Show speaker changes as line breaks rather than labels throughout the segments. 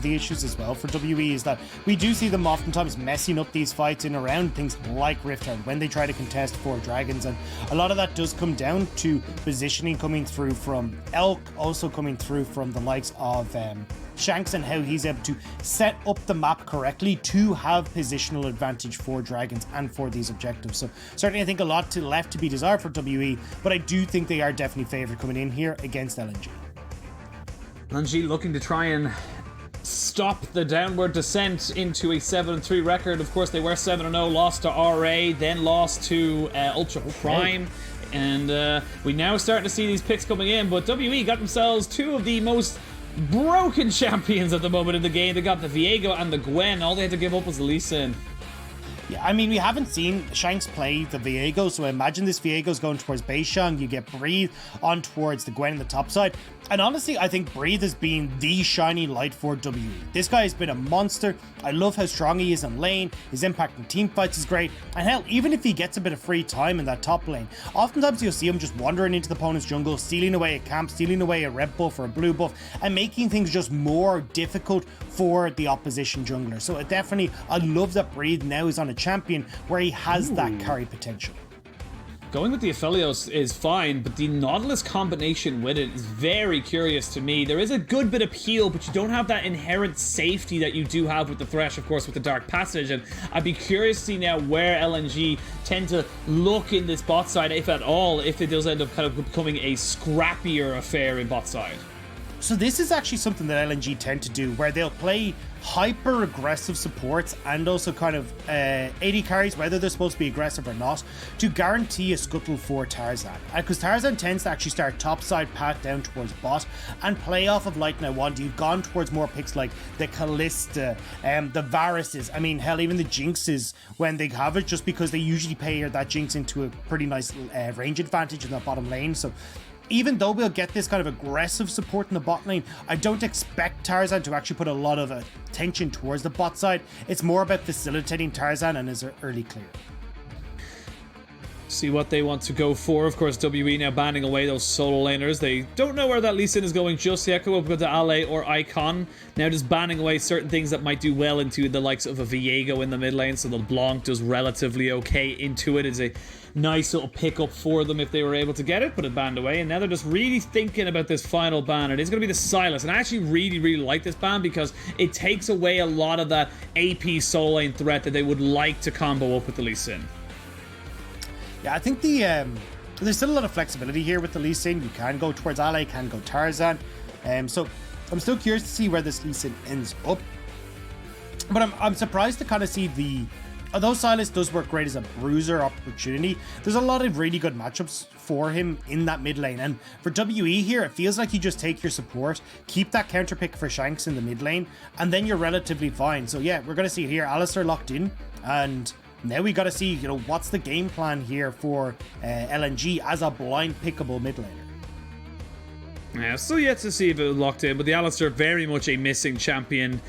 the issues as well for WE, is that we do see them oftentimes messing up these fights in around things like Rift Town when they try to contest for dragons, and a lot of that does come down to positioning coming through from Elk, also coming through from the likes of Shanks, and how he's able to set up the map correctly to have positional advantage for dragons and for these objectives. So certainly I think a lot left to be desired for WE, but I do think they are definitely favoured coming in here against LNG.
LNG looking to try and stop the downward descent into a 7-3 record. Of course, they were 7-0, lost to RA, then lost to Ultra Prime. And we now starting to see these picks coming in, but WE got themselves two of the most broken champions at the moment in the game. They got the Viego and the Gwen. All they had to give up was the Lee Sin.
Yeah, I mean, we haven't seen Shanks play the Viego, so I imagine this Viego's going towards Beishang. You get Breathe on towards the Gwen in the top side. And honestly, I think Breathe has been the shiny light for WE. This guy has been a monster. I love how strong he is in lane. His impact in team fights is great. And hell, even if he gets a bit of free time in that top lane, oftentimes you'll see him just wandering into the opponent's jungle, stealing away a camp, stealing away a red buff or a blue buff, and making things just more difficult for the opposition jungler. So definitely, I love that Breathe now is on a champion where he has that carry potential.
Going with the Aphelios is fine, but the Nautilus combination with it is very curious to me. There is a good bit of heal, but you don't have that inherent safety that you do have with the Thresh, of course, with the Dark Passage. And I'd be curious to see now where LNG tend to look in this bot side, if at all, if it does end up kind of becoming a scrappier affair in bot side.
So this is actually something that LNG tend to do, where they'll play hyper aggressive supports and also kind of AD carries, whether they're supposed to be aggressive or not, to guarantee a scuttle for Tarzan. Because Tarzan tends to actually start topside path down towards bot and play off of like now Wanda. You've gone towards more picks like the Callista, the Varuses. I mean, hell, even the Jinxes when they have it, just because they usually pair that Jinx into a pretty nice range advantage in that bottom lane. So even though we'll get this kind of aggressive support in the bot lane, I don't expect Tarzan to actually put a lot of attention towards the bot side. It's more about facilitating Tarzan and his early clear.
See what they want to go for. Of course, WE now banning away those solo laners. They don't know where that Lee Sin is going just yet. Could go to Ale or Icon. Now just banning away certain things that might do well into the likes of a Viego in the mid lane. So the Blanc does relatively okay into it. It's a nice little pickup for them if they were able to get it, but it banned away. And now they're just really thinking about this final ban. It is going to be the Sylas. And I actually really like this ban because it takes away a lot of that AP solo lane threat that they would like to combo up with the Lee Sin.
Yeah, I think there's still a lot of flexibility here with the Lee Sin. You can go towards Ale, can go Tarzan. So I'm still curious to see where this Lee Sin ends up. But I'm surprised to kind of see although Sylas does work great as a bruiser opportunity, there's a lot of really good matchups for him in that mid lane. And for WE here, it feels like you just take your support, keep that counter pick for Shanks in the mid lane, and then you're relatively fine. So yeah, we're going to see it here. Alistar locked in, and now we got to see, what's the game plan here for LNG as a blind pickable mid laner.
Yeah, still yet to see if it was locked in, but the Alistar very much a missing champion.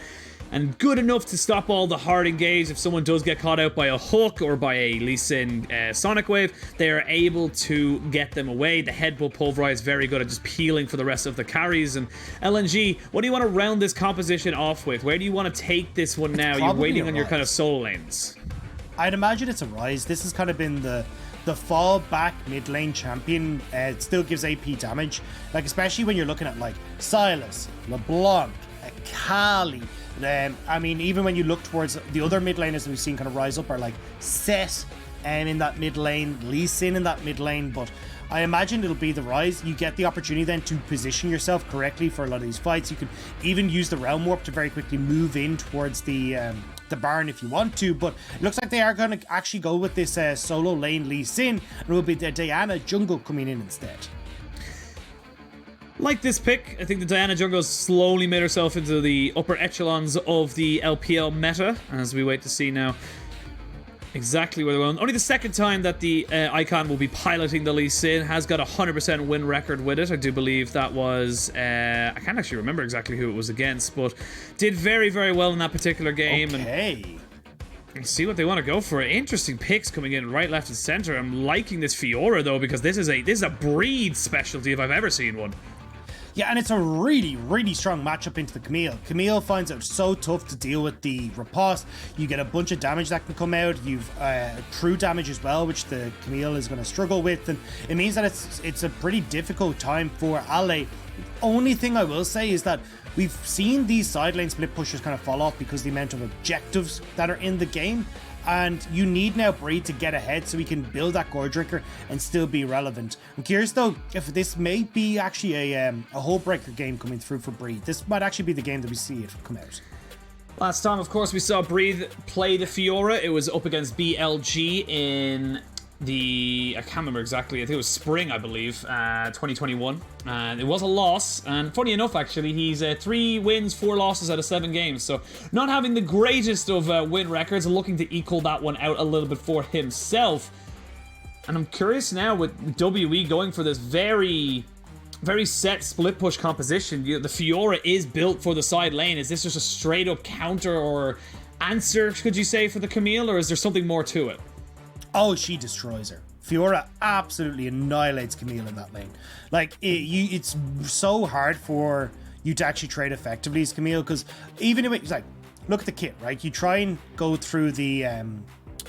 And good enough to stop all the hard engage. If someone does get caught out by a hook or by a Lee Sin Sonic Wave, they are able to get them away. The Headbutt Pulverize very good at just peeling for the rest of the carries. And LNG, what do you want to round this composition off with? Where do you want to take this one now? You're waiting on your kind of solo lanes.
I'd imagine it's a Rise. This has kind of been the fall back mid lane champion. It still gives AP damage, like especially when you're looking at like Sylas, LeBlanc, Akali. I mean, even when you look towards the other mid laners that we've seen kind of rise up are like Set in that mid lane, Lee Sin in that mid lane, but I imagine it'll be the Rise. You get the opportunity then to position yourself correctly for a lot of these fights. You can even use the Realm Warp to very quickly move in towards the barn if you want to, but it looks like they are going to actually go with this solo lane Lee Sin, and it will be the Diana jungle coming in instead.
Like this pick, I think the Diana jungle has slowly made herself into the upper echelons of the LPL meta, as we wait to see now exactly where they're going. Only the second time that the Icon will be piloting the Lee Sin, has got a 100% win record with it. I do believe that was, I can't actually remember exactly who it was against, but did very well in that particular game.
Okay.
And see what they want to go for. Interesting picks coming in right, left, and center. I'm liking this Fiora though, because this is a breed specialty if I've ever seen one.
Yeah, and it's a really, really strong matchup into the Camille. Camille finds it so tough to deal with the riposte. You get a bunch of damage that can come out. You've true damage as well, which the Camille is going to struggle with, and it means that it's a pretty difficult time for Ale. Only thing I will say is that we've seen these side lane split pushers kind of fall off because of the amount of objectives that are in the game. And you need now Breed to get ahead so we can build that Gore Drinker and still be relevant. I'm curious though if this may be actually a hull breaker game coming through for Breed. This might actually be the game that we see it come out.
Last time, of course, we saw Breed play the Fiora. It was up against BLG in I can't remember exactly, I think it was spring, I believe, 2021, and it was a loss. And funny enough, actually, he's 3 wins, 4 losses out of 7 games, so not having the greatest of win records, looking to equal that one out a little bit for himself. And I'm curious now with WE going for this very set split push composition. The Fiora is built for the side lane. Is this just a straight up counter or answer, could you say, for the Camille, or is there something more to it?
Oh, she destroys her. Fiora absolutely annihilates Camille in that lane. Like, it's so hard for you to actually trade effectively as Camille, because even if it's like, look at the kit, right? You try and go through the,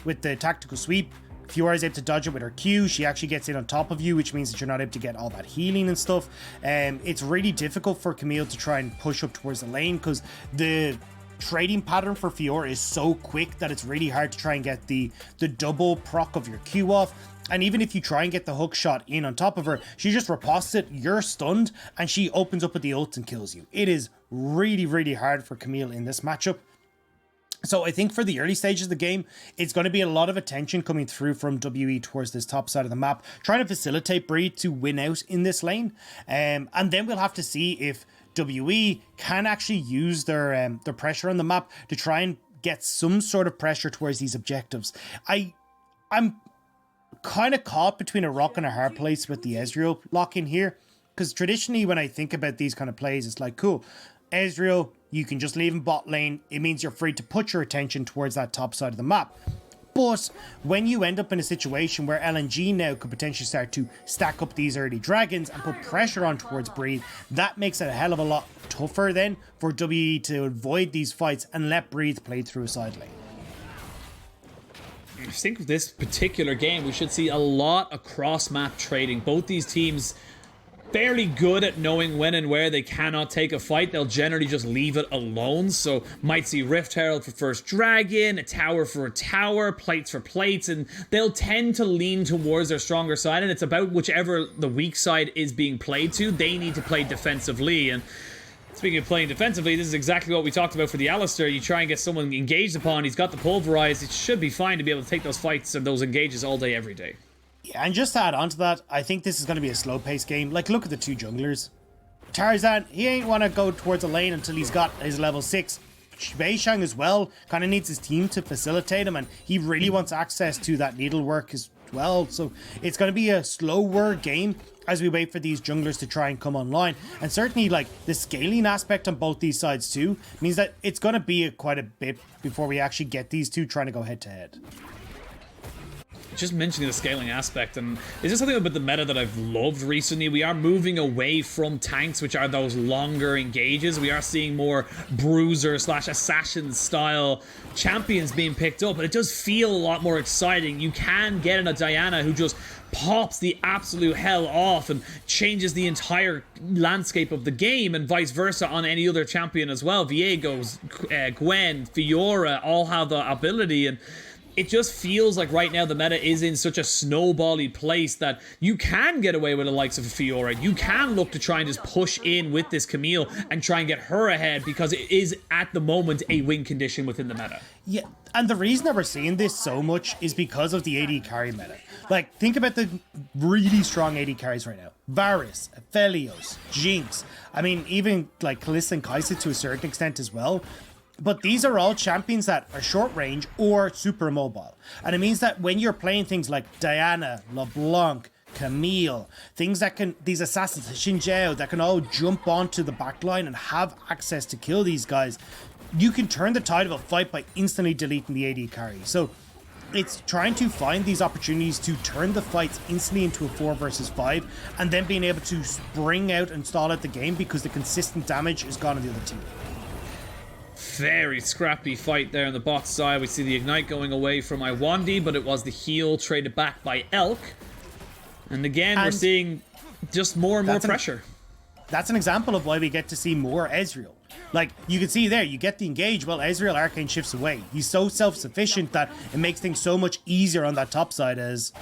with the tactical sweep, Fiora is able to dodge it with her Q. She actually gets in on top of you, which means that you're not able to get all that healing and stuff. It's really difficult for Camille to try and push up towards the lane, because the trading pattern for Fiora is so quick that it's really hard to try and get the double proc of your Q off. And even if you try and get the hook shot in on top of her, she just ripostes it, you're stunned, and she opens up with the ult and kills you. It is really, really hard for Camille in this matchup. So I think for the early stages of the game, it's going to be a lot of attention coming through from WE towards this top side of the map, trying to facilitate Breed to win out in this lane. And then we'll have to see if WE can actually use their pressure on the map to try and get some sort of pressure towards these objectives. I'm kind of caught between a rock and a hard place with the Ezreal lock in here, because traditionally when I think about these kind of plays, it's like, cool, Ezreal, you can just leave in bot lane. It means you're free to put your attention towards that top side of the map. But when you end up in a situation where LNG now could potentially start to stack up these early dragons and put pressure on towards Breed, that makes it a hell of a lot tougher then for WE to avoid these fights and let Breed play through a side lane.
I think with this particular game, we should see a lot of cross-map trading. Both these teams fairly good at knowing when and where they cannot take a fight. They'll generally just leave it alone. So might see Rift Herald for first dragon, a tower for a tower, plates for plates, and they'll tend to lean towards their stronger side, and it's about whichever the weak side is being played to, they need to play defensively. And speaking of playing defensively, this is exactly what we talked about for the Alistair. You try and get someone engaged upon, he's got the pulverize, it should be fine to be able to take those fights and those engages all day, every day.
Yeah, and just to add on to that, I think this is going to be a slow-paced game. Like, look at the 2 junglers. Tarzan, he ain't want to go towards a lane until he's got his level 6. Beishang as well kind of needs his team to facilitate him, and he really wants access to that needlework as well. So it's going to be a slower game as we wait for these junglers to try and come online. And certainly, like, the scaling aspect on both these sides too means that it's going to be quite a bit before we actually get these two trying to go head-to-head.
Just mentioning the scaling aspect, and is this something about the meta that I've loved recently? We are moving away from tanks, which are those longer engages. We are seeing more bruiser / assassin style champions being picked up, and it does feel a lot more exciting. You can get in a Diana who just pops the absolute hell off and changes the entire landscape of the game, and vice versa on any other champion as well. Viego's, Gwen, Fiora all have the ability, and it just feels like right now the meta is in such a snowbally place that you can get away with the likes of a Fiora. You can look to try and just push in with this Camille and try and get her ahead, because it is at the moment a win condition within the meta.
Yeah, and the reason that we're seeing this so much is because of the AD carry meta. Like, think about the really strong AD carries right now. Varus, Aphelios, Jinx. I mean, even like Kalista and Kai'Sa to a certain extent as well. But these are all champions that are short range or super mobile. And it means that when you're playing things like Diana, LeBlanc, Camille, things that can, these assassins, Xin Zhao, that can all jump onto the backline and have access to kill these guys, you can turn the tide of a fight by instantly deleting the AD carry. So it's trying to find these opportunities to turn the fights instantly into a 4 versus 5, and then being able to spring out and stall out the game because the consistent damage is gone on the other team.
Very scrappy fight there on the bot side. We see the Ignite going away from Iwandi, but it was the heal traded back by Elk. And again, we're seeing just more and more pressure.
That's an example of why we get to see more Ezreal. Like, you can see there, you get the engage, well, Ezreal Arcane shifts away. He's so self-sufficient that it makes things so much easier on that top side as...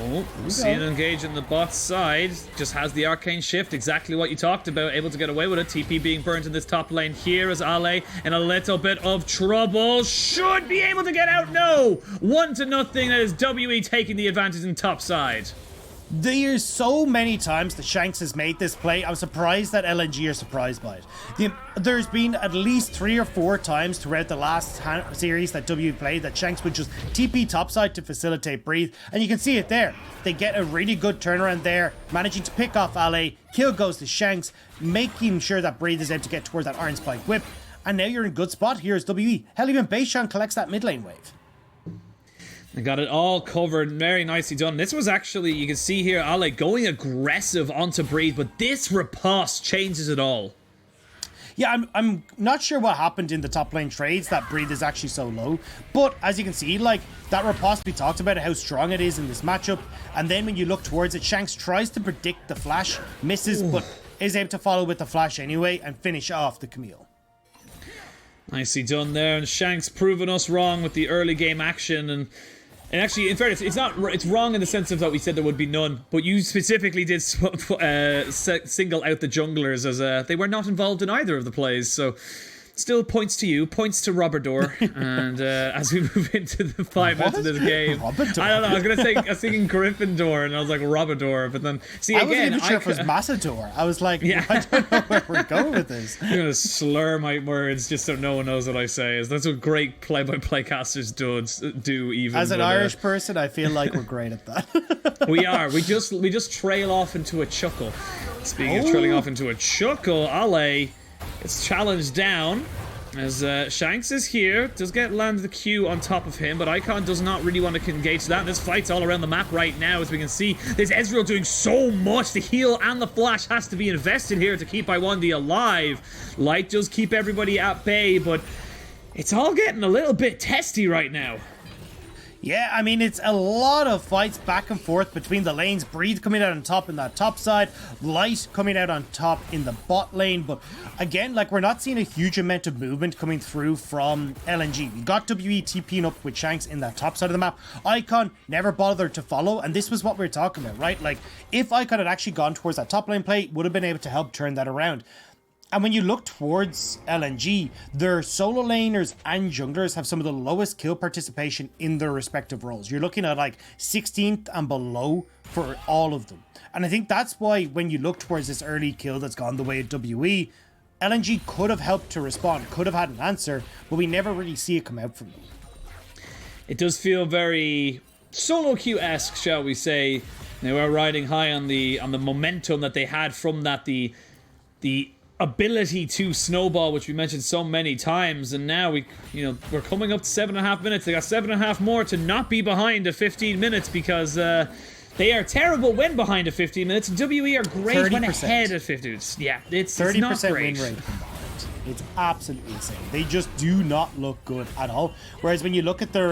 Oh, we see an engage on the bot side. Just has the Arcane shift, exactly what you talked about. Able to get away with it. TP being burnt in this top lane here as Ale in a little bit of trouble. Should be able to get out. No! 1-0. That is WE taking the advantage in top side.
There's so many times that Shanks has made this play. I'm surprised that LNG are surprised by it. There's been at least 3 or 4 times throughout the last series that W played that Shanks would just TP topside to facilitate Breathe. And you can see it there. They get a really good turnaround there, managing to pick off Ale. Kill goes to Shanks, making sure that Breathe is able to get towards that Iron Spike whip. And now you're in good spot here as WE. Hell, even Beishan collects that mid lane wave.
I got it all covered, very nicely done. This was actually, you can see here, Ale going aggressive onto Breathe, but this riposte changes it all.
Yeah, I'm not sure what happened in the top lane trades that Breathe is actually so low, but as you can see, like, that riposte we talked about, how strong it is in this matchup, and then when you look towards it, Shanks tries to predict the flash, misses, but is able to follow with the flash anyway and finish off the Camille.
Nicely done there, and Shanks proving us wrong with the early game action, and actually, in fairness, it's wrong in the sense of that we said there would be none, but you specifically did single out the junglers as they were not involved in either of the plays, so still points to you, points to Robador, and as we move into the 5 minutes of this game,
Robador?
I don't know, I was thinking Gryffindor, and I was like Robador, but then, see,
I
again,
wasn't even sure if it was Massador. I was like, yeah. I don't know where we're going with this.
I'm going to slur my words just so no one knows what I say. That's what great play-by-play casters do even.
As an Irish person, I feel like we're great at that.
We are. We just trail off into a chuckle. Speaking of trailing off into a chuckle, Ale gets challenged down as Shanks is here. Does get land the Q on top of him, but Icon does not really want to engage that. This fight's all around the map right now, as we can see. There's Ezreal doing so much. The heal and the flash has to be invested here to keep Iwandi alive. Light does keep everybody at bay, but it's all getting a little bit testy right now.
Yeah, I mean, it's a lot of fights back and forth between the lanes. Breathe coming out on top in that top side. Light coming out on top in the bot lane. But again, like, we're not seeing a huge amount of movement coming through from LNG. We got WE TPing up with Shanks in that top side of the map. Icon never bothered to follow. And this was what we were talking about, right? Like, if Icon had actually gone towards that top lane play, would have been able to help turn that around. And when you look towards LNG, their solo laners and junglers have some of the lowest kill participation in their respective roles. You're looking at like 16th and below for all of them. And I think that's why when you look towards this early kill that's gone the way of WE, LNG could have helped to respond, could have had an answer, but we never really see it come out from them.
It does feel very solo queue-esque, shall we say. They were riding high on the momentum that they had from that, the ability to snowball, which we mentioned so many times, and now we're coming up to 7.5 minutes. They got 7.5 more to not be behind at 15 minutes because they are terrible when behind at 15 minutes. And WE are great
30%.
When ahead at 15 minutes. Yeah, it's
30%
not great.
win rate from behind. It's absolutely insane. They just do not look good at all. Whereas when you look at their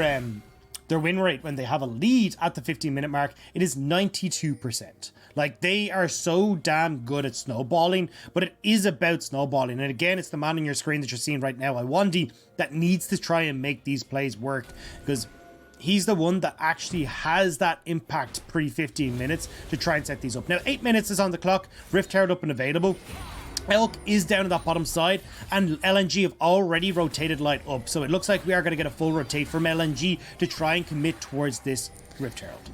win rate when they have a lead at the 15-minute mark, it is 92%. Like, they are so damn good at snowballing, but it is about snowballing. And again, it's the man on your screen that you're seeing right now, Iwandi, that needs to try and make these plays work, because he's the one that actually has that impact pre-15 minutes to try and set these up. Now, 8 minutes is on the clock. Rift Herald up and available. Elk is down on that bottom side, and LNG have already rotated Light up. So it looks like we are going to get a full rotate from LNG to try and commit towards this Rift Herald.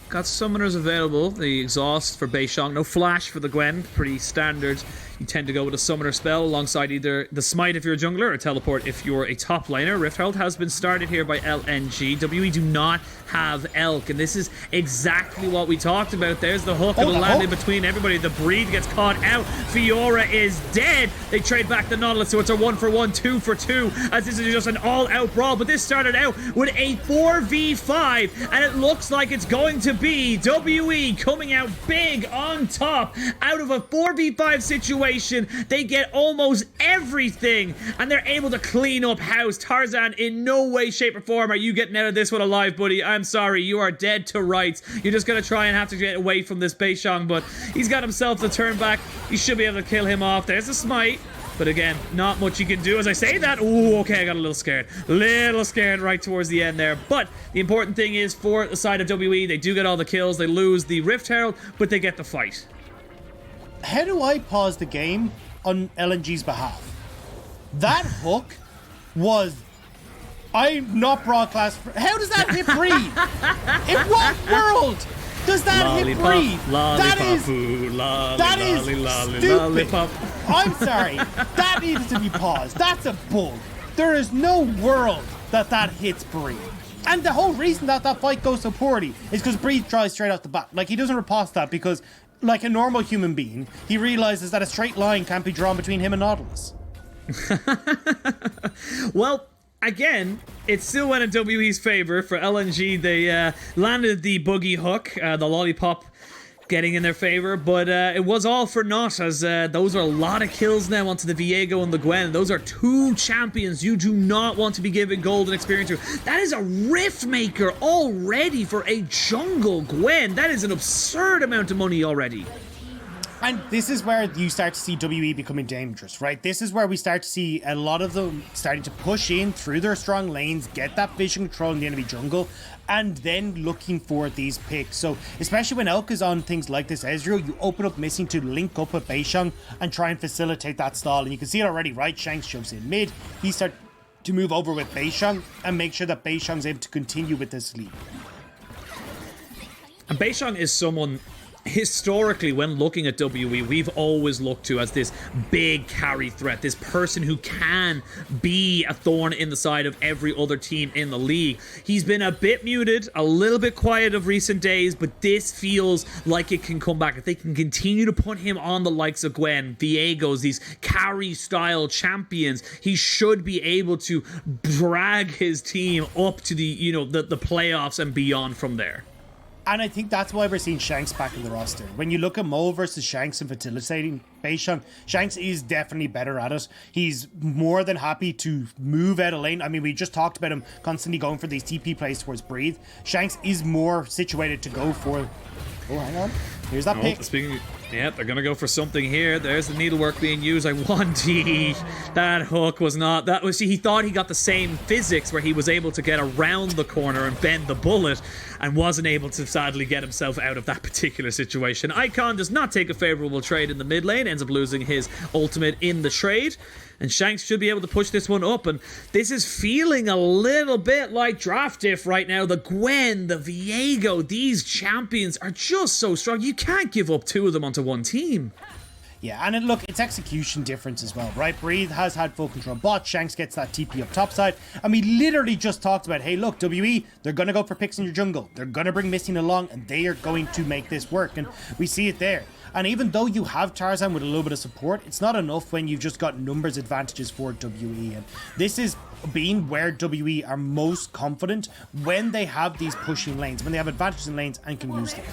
Got summoners available. The exhaust for Beishong. No flash for the Gwen. Pretty standard You tend to go with a summoner spell alongside either the smite if you're a jungler or teleport if you're a top laner. Rift Herald has been started here by LNG. WE do not have Elk, and this is exactly what we talked about. There's the hook, it'll land in between everybody. The Breathe gets caught out. Fiora is dead. They trade back the Nautilus, so it's a 1-for-1, 2-for-2, as this is just an all-out brawl. But this started out with a 4v5, and it looks like it's going to be WE coming out big on top. Out of a 4v5 situation, they get almost everything, and they're able to clean up house. Tarzan, in no way, shape, or form are you getting out of this one alive, buddy. I'm sorry, you are dead to rights. You're just gonna try and have to get away from this Beishang, but he's got himself to turn back. You should be able to kill him off. There's a smite, but again, not much you can do. As I say that, ooh, okay, I got a little scared. Right towards the end there. But the important thing is, for the side of WE, they do get all the kills. They lose the Rift Herald, but they get the fight.
How do I pause the game on LNG's behalf? That hook was... I'm not broadcast. How does that hit Breathe? In what world does that hit Breathe? That is stupid. I'm sorry. That needs to be paused. That's a bug. There is no world that hits Breathe. And the whole reason that fight goes so poorly is because Breathe tries straight off the bat. Like, he doesn't riposte that because, like a normal human being, he realizes that a straight line can't be drawn between him and Nautilus.
Well, again, it still went in WE's favor. For LNG, they landed the boogie hook, the lollipop getting in their favor, but it was all for naught, as those are a lot of kills now onto the Viego and the Gwen. Those are two champions you do not want to be giving golden experience to. That is a Rift Maker already for a jungle Gwen. That is an absurd amount of money already.
And this is where you start to see WE becoming dangerous, right? This is where we start to see a lot of them starting to push in through their strong lanes, get that vision control in the enemy jungle, and then looking for these picks. So, especially when Elk is on things like this Ezreal, you open up Missing to link up with Beishang and try and facilitate that stall. And you can see it already, right? Shanks shoves in mid. He starts to move over with Beishang and make sure that Beishang's able to continue with this lead.
And Beishang is someone... historically, when looking at WE, we've always looked to as this big carry threat, this person who can be a thorn in the side of every other team in the league. He's been a bit muted, a little bit quiet of recent days, but this feels like it can come back. If they can continue to put him on the likes of Gwen, Viegos, these carry-style champions, he should be able to drag his team up to the, you know, the playoffs and beyond from there.
And I think that's why we're seeing Shanks back in the roster. When you look at Mo versus Shanks and facilitating Beishang, Shanks is definitely better at it. He's more than happy to move out of lane. I mean, we just talked about him constantly going for these TP plays towards Breathe. Shanks is more situated to go for... Oh, hang on. Here's that pick.
Yeah, they're gonna go for something here. There's the needlework being used. I want that hook was not... That was... He thought he got the same physics where he was able to get around the corner and bend the bullet, and wasn't able to sadly get himself out of that particular situation. Icon does not take a favorable trade in the mid lane, ends up losing his ultimate in the trade, and Shanks should be able to push this one up. And this is feeling a little bit like draft diff right now. The Gwen, the Viego, these champions are just so strong. You can't give up two of them onto one team.
Yeah, and look, it's execution difference as well, right? Breathe has had full control bot, Shanks gets that TP up top side, and we literally just talked about, hey, look, WE, they're going to go for picks in your jungle. They're going to bring Missing along, and they are going to make this work, and we see it there. And even though you have Tarzan with a little bit of support, it's not enough when you've just got numbers advantages for WE, and this is being where WE are most confident when they have these pushing lanes, when they have advantages in lanes and can use them.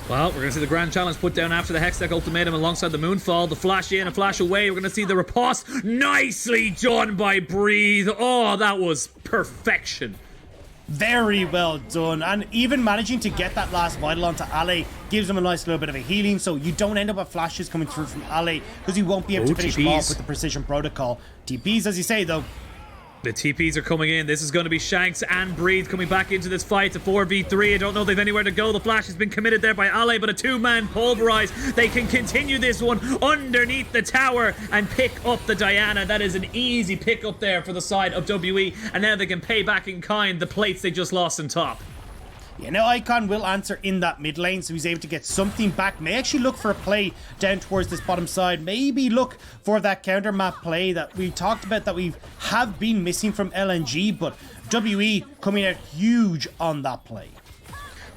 Well, we're going to see the Grand Challenge put down after the Hextech Ultimatum alongside the Moonfall. The flash in and flash away. We're going to see the riposte. Nicely done by Breathe. Oh, that was perfection.
Very well done. And even managing to get that last vital onto Ale gives him a nice little bit of a healing, so you don't end up with flashes coming through from Ale because you won't be able to finish him off with the precision protocol. TPs, as you say, though.
The TPs are coming in. This is going to be Shanks and Breathe coming back into this fight. A 4v3. I don't know if they've anywhere to go. The flash has been committed there by Ale, but a two-man pulverize. They can continue this one underneath the tower and pick up the Diana. That is an easy pick up there for the side of WE, and now they can pay back in kind the plates they just lost in top.
Yeah, now Icon will answer in that mid lane, so he's able to get something back. May actually look for a play down towards this bottom side. Maybe look for that counter map play that we talked about that we have been missing from LNG, but WE coming out huge on that play.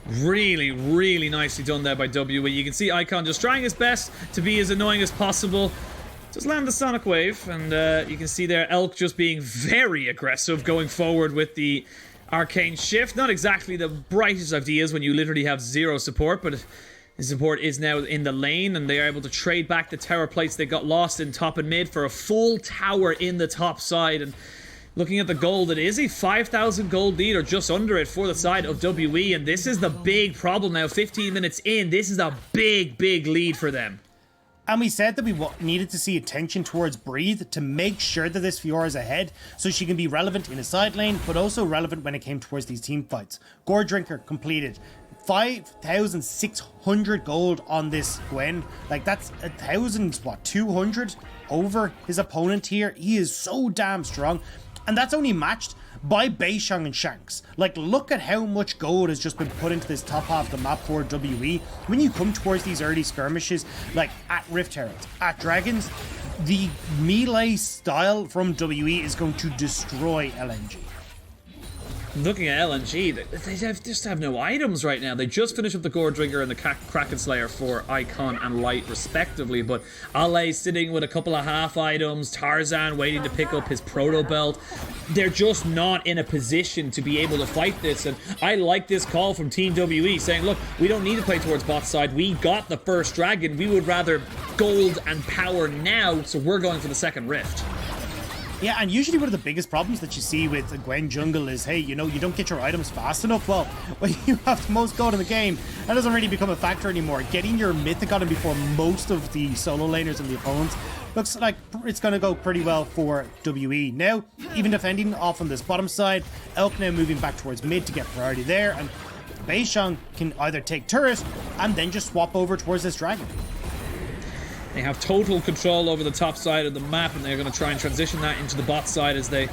Really, really nicely done there by WE. You can see Icon just trying his best to be as annoying as possible. Just land the Sonic Wave, and you can see there Elk just being very aggressive, going forward with the Arcane Shift. Not exactly the brightest of ideas when you literally have zero support, but the support is now in the lane, and they are able to trade back the tower plates they got lost in top and mid for a full tower in the top side. And looking at the gold, it is a 5,000 gold lead, or just under it, for the side of WE, and this is the big problem now. 15 minutes in, this is a big, big lead for them.
And we said that we needed to see attention towards Breathe to make sure that this Fiora is ahead so she can be relevant in a side lane, but also relevant when it came towards these team fights. Gore Drinker completed 5,600 gold on this Gwen. Like, that's 200 over his opponent here. He is so damn strong. And that's only matched by Beishang and Shanks. Like, look at how much gold has just been put into this top half of the map for WE. When you come towards these early skirmishes, like at Rift Heralds, at Dragons, the melee style from WE is going to destroy LNG.
Looking at LNG, they just have no items right now. They just finished up the Gore Drinker and the Kraken Slayer for Icon and Light, respectively. But Ale sitting with a couple of half items, Tarzan waiting to pick up his Proto Belt. They're just not in a position to be able to fight this. And I like this call from Team WE saying, look, we don't need to play towards bot side. We got the first dragon. We would rather gold and power now, so we're going for the second rift.
Yeah, and usually one of the biggest problems that you see with a Gwen jungle is, hey, you know, you don't get your items fast enough. Well, when you have the most gold in the game, that doesn't really become a factor anymore. Getting your mythic item before most of the solo laners and the opponents looks like it's going to go pretty well for WE. Now, even defending off on this bottom side, Elk now moving back towards mid to get priority there, and Beishang can either take turret and then just swap over towards this dragon.
They have total control over the top side of the map, and they're going to try and transition that into the bot side as they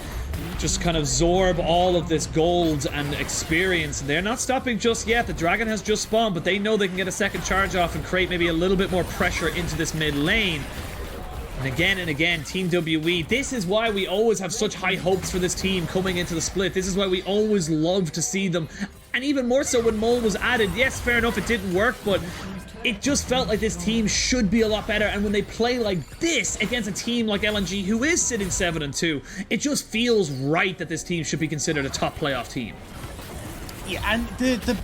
just kind of absorb all of this gold and experience. They're not stopping just yet. The dragon has just spawned, but they know they can get a second charge off and create maybe a little bit more pressure into this mid lane. And again, Team WE, this is why we always have such high hopes for this team coming into the split. This is why we always love to see them. And even more so when Mole was added. Yes, fair enough, it didn't work, but it just felt like this team should be a lot better, and when they play like this against a team like LNG, who is sitting 7-2, it just feels right that this team should be considered a top playoff team.
Yeah, and the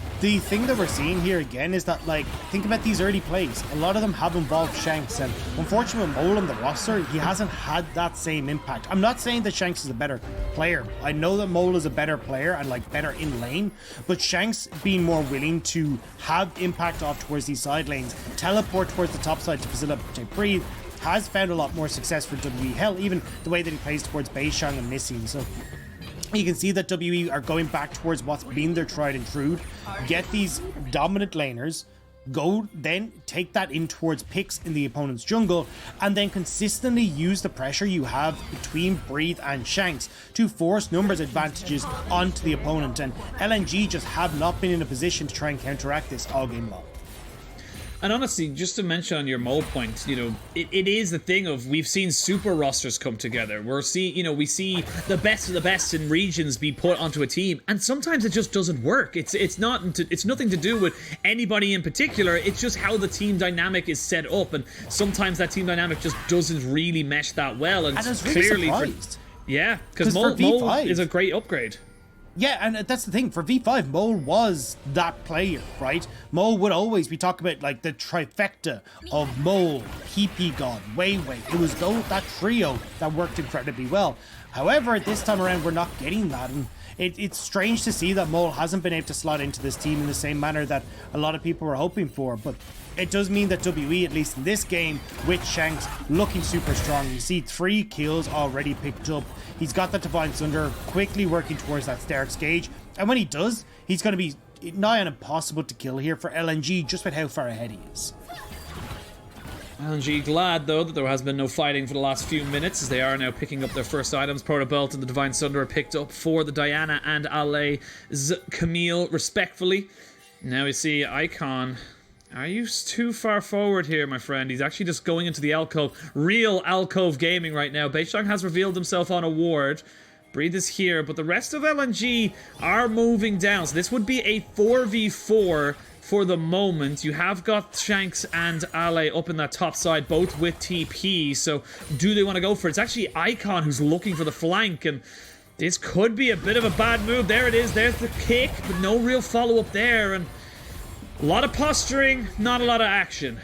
thing that we're seeing here again is that, like, think about these early plays. A lot of them have involved Shanks, and unfortunately with Mole on the roster, he hasn't had that same impact. I'm not saying that Shanks is a better player. I know that Mole is a better player and, like, better in lane, but Shanks being more willing to have impact off towards these side lanes, teleport towards the top side to facilitate Breathe, has found a lot more success for WE. Hell, even the way that he plays towards Beishang and missing. So you can see that WE are going back towards what's been their tried and true. Get these dominant laners, go then take that in towards picks in the opponent's jungle, and then consistently use the pressure you have between Breathe and Shanks to force numbers advantages onto the opponent. And LNG just have not been in a position to try and counteract this all game long.
And honestly, just to mention on your Mole point, you know, it is the thing of we've seen super rosters come together. We see the best of the best in regions be put onto a team, and sometimes it just doesn't work. It's nothing to do with anybody in particular. It's just how the team dynamic is set up, and sometimes that team dynamic just doesn't really mesh that well. And
it's really
clearly,
surprised.
Yeah, because Mole is a great upgrade.
Yeah, and that's the thing. For V5, Mole was that player, right? Mole would always, we talk about like the trifecta of Mole, PP God, Wei. It was that trio that worked incredibly well. However, this time around, we're not getting that. And it's strange to see that Mole hasn't been able to slot into this team in the same manner that a lot of people were hoping for. But it does mean that WE, at least in this game, with Shanks looking super strong. You see 3 kills already picked up. He's got that Divine Sunder quickly working towards that Stark's Gauge. And when he does, he's going to be nigh on impossible to kill here for LNG, just with how far ahead he is.
LNG glad, though, that there has been no fighting for the last few minutes, as they are now picking up their first items. Proto Belt and the Divine Sunder are picked up for the Diana and Alay's Camille, respectfully. Now we see Icon. Are you too far forward here, my friend? He's actually just going into the alcove. Real alcove gaming right now. Beishang has revealed himself on a ward. Breathe is here, but the rest of LNG are moving down. So this would be a 4v4 for the moment. You have got Shanks and Ale up in that top side, both with TP. So do they want to go for it? It's actually Icon who's looking for the flank, and this could be a bit of a bad move. There it is. There's the kick, but no real follow-up there. And a lot of posturing, not a lot of action.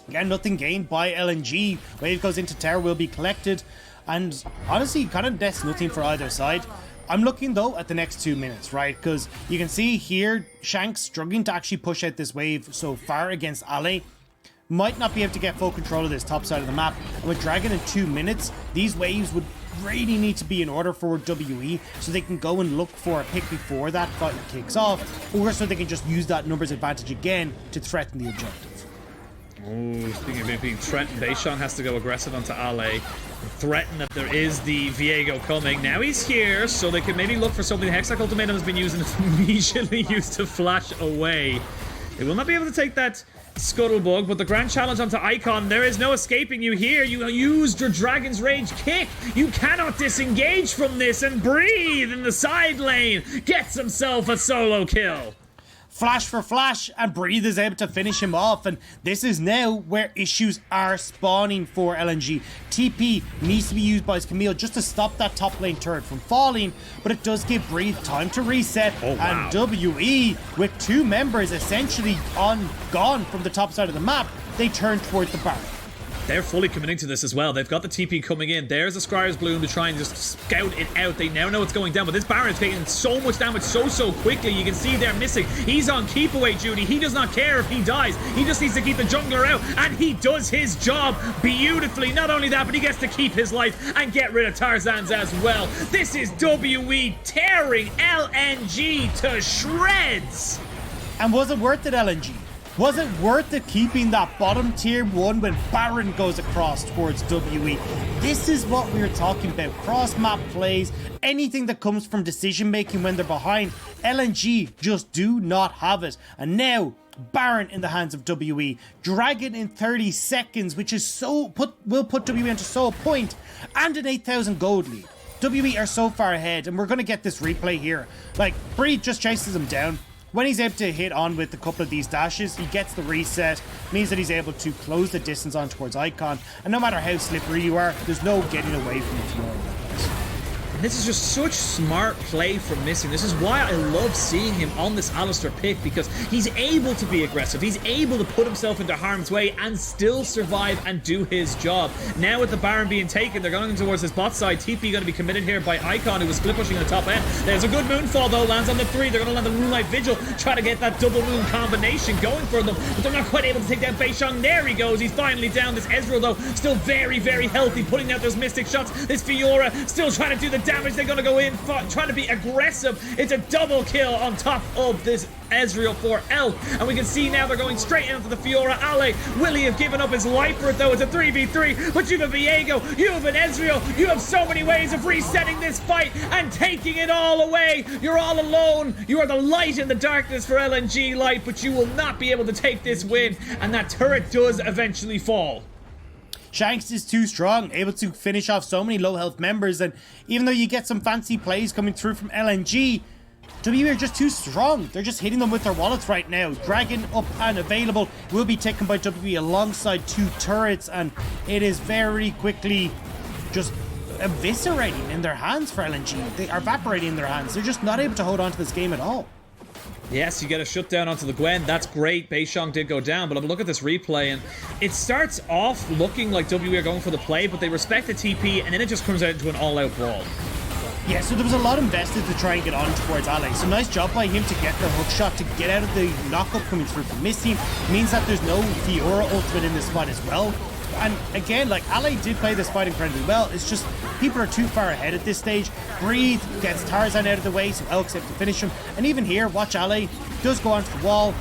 Again, nothing gained by LNG. Wave goes into tower, will be collected. And honestly, kind of that's nothing for either side. I'm looking, though, at the next 2 minutes, right? Because you can see here, Shanks struggling to actually push out this wave so far against Ale. Might not be able to get full control of this top side of the map. And with Dragon in 2 minutes, these waves would really need to be in order for WE so they can go and look for a pick before that fight kicks off, or so they can just use that numbers advantage again to threaten the objective.
Oh, speaking of it being threatened, Beishang has to go aggressive onto Ale. Threaten that there is the Viego coming. Now he's here, so they can maybe look for something. Hexac Ultimatum has been used and it's immediately used to flash away. They will not be able to take that Scuttlebug, but the grand challenge onto Icon, there is no escaping you here. You used your Dragon's Rage kick. You cannot disengage from this, and Breathe in the side lane gets himself a solo kill.
Flash for flash, and Breathe is able to finish him off, and this is now where issues are spawning for LNG. TP needs to be used by his Camille just to stop that top lane turret from falling, but it does give Breathe time to reset.
Oh, wow.
And WE, with 2 members essentially gone from the top side of the map, they turn towards the Baron.
They're fully committing to this as well. They've got the TP coming in. There's a Scryer's Bloom to try and just scout it out. They now know it's going down, but this Baron is taking so much damage so quickly. You can see they're missing. He's on keep away duty. He does not care if he dies. He just needs to keep the jungler out, and he does his job beautifully. Not only that, but he gets to keep his life and get rid of Tarzan's as well. This is WE tearing LNG to shreds.
And was it worth it, LNG? Was it worth it keeping that bottom tier 1 when Baron goes across towards WE? This is what we were talking about. Cross-map plays, anything that comes from decision-making when they're behind. LNG just do not have it. And now, Baron in the hands of WE. Dragon in 30 seconds, which is will put WE into sole point, and an 8,000 gold lead. WE are so far ahead, and we're going to get this replay here. Like, Breed just chases him down. When he's able to hit on with a couple of these dashes, he gets the reset, means that he's able to close the distance on towards Icon, and no matter how slippery you are, there's no getting away from the floor.
This is just such smart play from Missing. This is why I love seeing him on this Alistar pick, because he's able to be aggressive. He's able to put himself into harm's way and still survive and do his job. Now with the Baron being taken, they're going towards his bot side. TP going to be committed here by Icon, who was split pushing in the top end. There's a good Moonfall though, lands on the 3. They're going to land the Moonlight Vigil, try to get that double moon combination going for them, but they're not quite able to take down Beishang. There he goes. He's finally down. This Ezreal though, still very healthy, putting out those Mystic shots. This Fiora still trying to do the damage. They're going to go in, trying to be aggressive. It's a double kill on top of this Ezreal for Elf, and we can see now they're going straight into the Fiora. Ale, will he have given up his life for it though? It's a 3v3, but you have a Viego, you have an Ezreal, you have so many ways of resetting this fight and taking it all away. You're all alone. You are the light in the darkness for LNG Light, but you will not be able to take this win, and that turret does eventually fall.
Shanks is too strong, able to finish off so many low health members, and even though you get some fancy plays coming through from LNG, WE are just too strong. They're just hitting them with their wallets right now. Dragon up and available, will be taken by WE alongside 2 turrets, and it is very quickly just eviscerating in their hands for LNG. They are evaporating in their hands. They're just not able to hold on to this game at all.
Yes, you get a shutdown onto the Gwen. That's great. Beishang did go down, but look at this replay, and it starts off looking like WE are going for the play, but they respect the TP, and then it just comes out into an all-out brawl.
Yeah, so there was a lot invested to try and get on towards Ale. So nice job by him to get the hook shot, to get out of the knockup coming through from Missing. Means that there's no Fiora ultimate in this spot as well. And again, like, Ale did play this fight incredibly well. It's just people are too far ahead at this stage. Breathe gets Tarzan out of the way, so Elk's able to finish him. And even here, watch Ale does go onto the wall.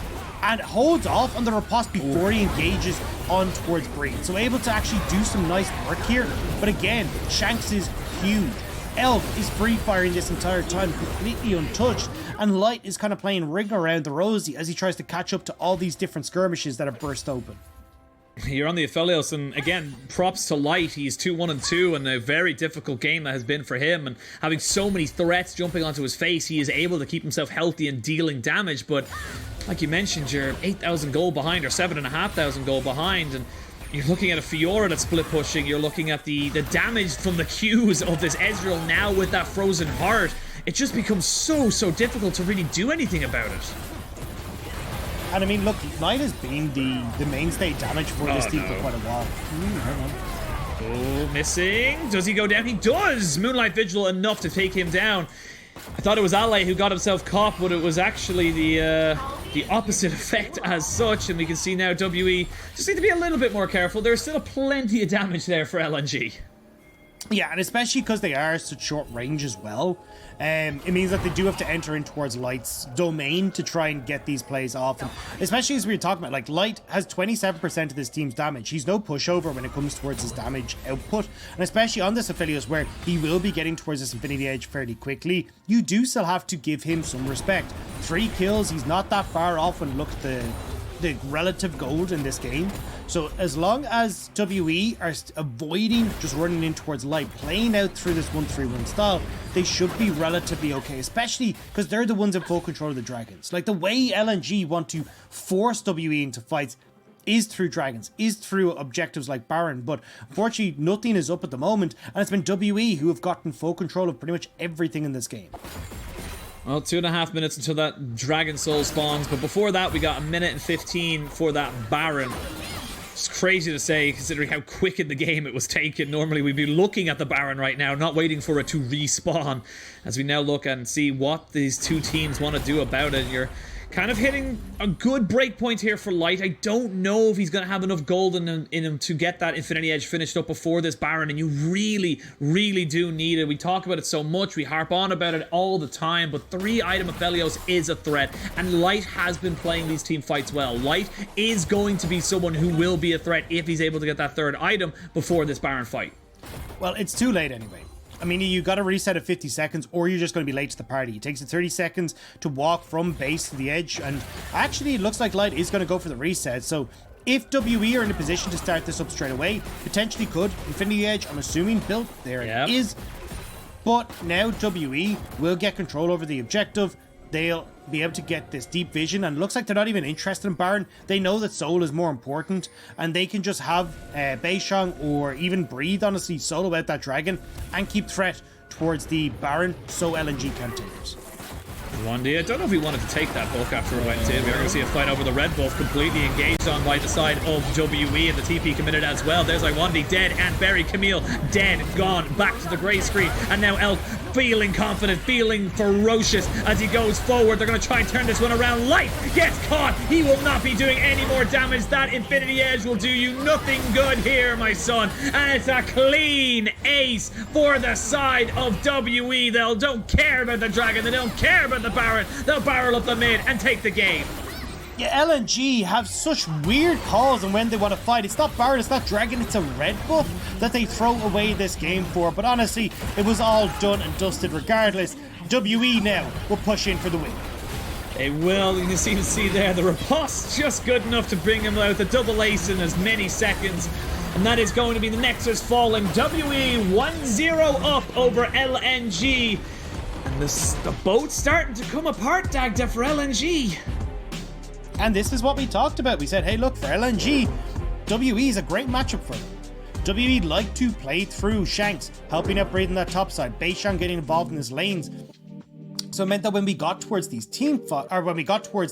and holds off on the riposte before he engages on towards Breed. So able to actually do some nice work here. But again, Shanks is huge. Elk is free firing this entire time, completely untouched, and Light is kind of playing ring around the rosy as he tries to catch up to all these different skirmishes that have burst open.
You're on the Aphelios, and again, props to Light. He's 2-1-2, and a very difficult game that has been for him, and having so many threats jumping onto his face, he is able to keep himself healthy and dealing damage. But like you mentioned, you're 8,000 gold behind, or 7,500 gold behind, and you're looking at a Fiora that's split pushing. You're looking at the damage from the Qs of this Ezreal now with that Frozen Heart. It just becomes so difficult to really do anything about it.
And I mean, look, Knight has been the mainstay damage for this team for quite a while.
Oh, missing. Does he go down? He does! Moonlight Vigil enough to take him down. I thought it was Ale who got himself caught, but it was actually the opposite effect as such. And we can see now WE just need to be a little bit more careful. There's still plenty of damage there for LNG.
Yeah, and especially because they are such short range as well, it means that they do have to enter in towards Light's domain to try and get these plays off. And especially as we were talking about, like, Light has 27% of this team's damage. He's no pushover when it comes towards his damage output, and especially on this Aphelios where he will be getting towards this Infinity Edge fairly quickly, you do still have to give him some respect. 3 kills, he's not that far off when look at the relative gold in this game. So as long as WE are avoiding just running in towards Light, playing out through this 1-3-1 style, they should be relatively okay, especially because they're the ones in full control of the dragons. Like, the way LNG want to force WE into fights is through dragons, is through objectives like Baron, but unfortunately nothing is up at the moment, and it's been WE who have gotten full control of pretty much everything in this game.
Well, 2.5 minutes until that Dragon Soul spawns, but before that we got 1 minute and 15 for that Baron. It's crazy to say, considering how quick in the game it was taken. Normally we'd be looking at the Baron right now, not waiting for it to respawn. As we now look and see what these two teams want to do about it. You're kind of hitting a good break point here for Light. I don't know if he's going to have enough gold in him to get that Infinity Edge finished up before this Baron, and you really do need it. We talk about it so much, we harp on about it all the time, but 3-item Aphelios is a threat, and Light has been playing these team fights well. Light is going to be someone who will be a threat if he's able to get that 3rd item before this Baron fight.
Well, it's too late anyway. I mean, you got to reset at 50 seconds or you're just going to be late to the party. It takes it 30 seconds to walk from base to the edge, and actually it looks like Light is going to go for the reset. So if WE are in a position to start this up straight away, potentially could. Infinity Edge, I'm assuming, built. There it is. But now WE will get control over the objective. They'll be able to get this deep vision, and it looks like they're not even interested in Baron. They know that Soul is more important, and they can just have Beishang or even Breathe, honestly, solo out that dragon and keep threat towards the Baron so LNG can take it.
Wandy, I don't know if he wanted to take that buff after it went in. We're going to see a fight over the red buff, completely engaged on by the side of WE, and the TP committed as well. There's Wandy dead, and Berry Camille dead, gone, back to the grey screen, and now Elk feeling confident, feeling ferocious as he goes forward. They're going to try and turn this one around. Light gets caught. He will not be doing any more damage. That Infinity Edge will do you nothing good here, my son. And it's a clean ace for the side of WE. They don't care about the dragon. They don't care about the Baron. They'll barrel up the mid and take the game.
Yeah, LNG have such weird calls on when they want to fight. It's not Baron, it's not Dragon, it's a red buff that they throw away this game for. But honestly, it was all done and dusted regardless. WE now will push in for the win.
They will. You can see there the riposte just good enough to bring him out. The double ace in as many seconds. And that is going to be the Nexus falling. WE 1-0 up over LNG. And the boat's starting to come apart, Dagda, for LNG.
And this is what we talked about. We said, hey, look, for LNG, WE is a great matchup for them. WE like to play through Shanks, helping out Braid on that top side, Beishang getting involved in his lanes. So it meant that when we got towards these when we got towards